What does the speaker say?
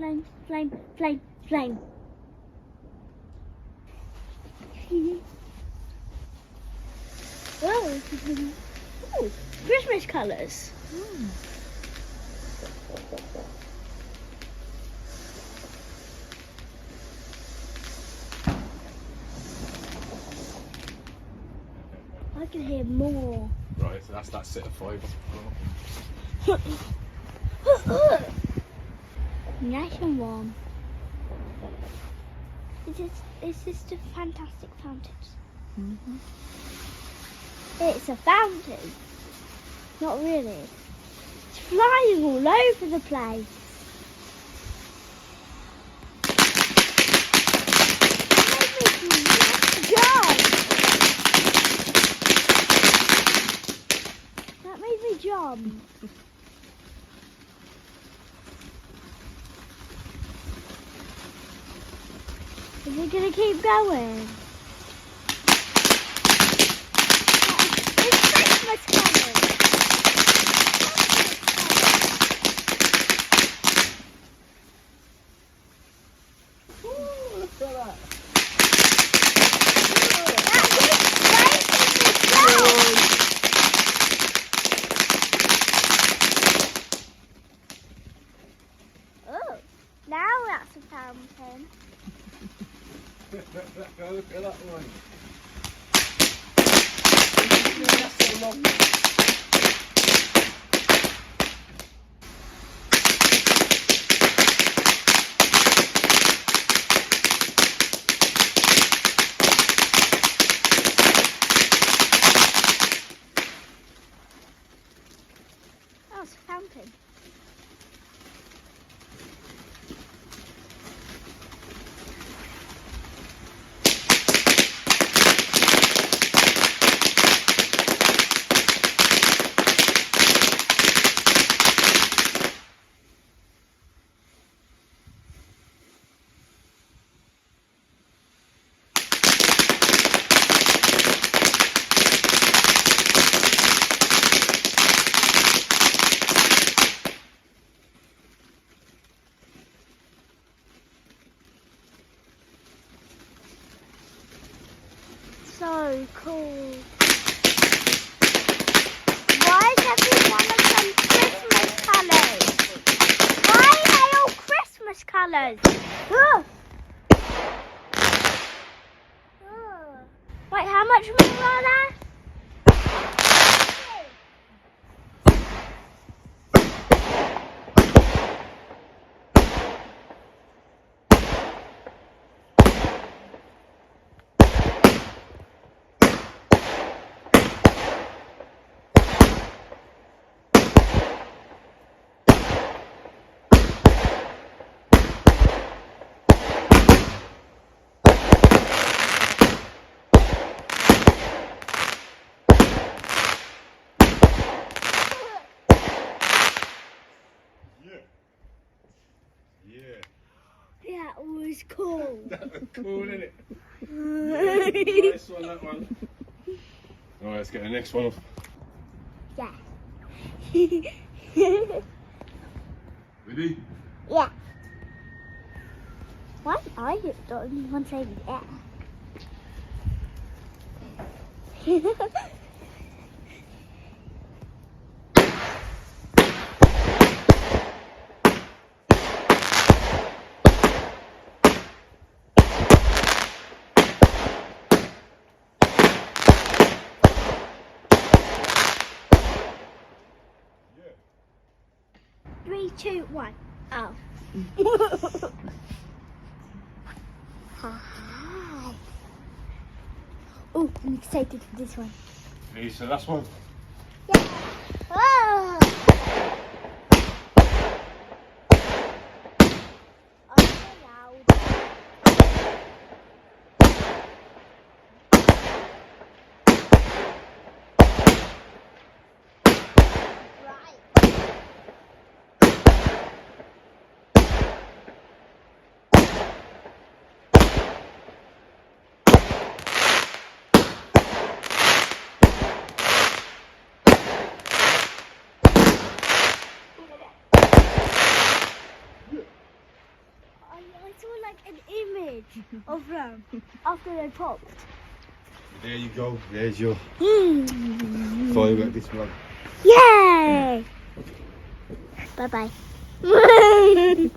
flame, flame, flame, flame. Whoa. Ooh, Christmas colours. I can hear more. Right, so that's that set of 5. Nice and warm. Is this the fantastic fountains? It's a fountain. Not really. It's flying all over the place. That made me jump. Is it going to keep going? It's Christmas colours. Ooh, look at that. Oh, now that's a fountain. Look at that one. That's so long. Oh, it's a fountain. So cool. Why is every one of them Christmas colours? Why are they all Christmas colours? Wait, how much more are there? That was cool. That was cool, isn't it? Yeah, nice one, that one. Alright, let's get the next one off. Yeah. Ready? Yeah. Why I don't even say yeah. Three, two, one. Oh. Hi. Oh, I'm excited for this one. Okay, so last one. Yeah. Oh. I'm so loud. draw like an image of them after they popped. There you go. There's your Mm. firework this one. Yay! Bye bye.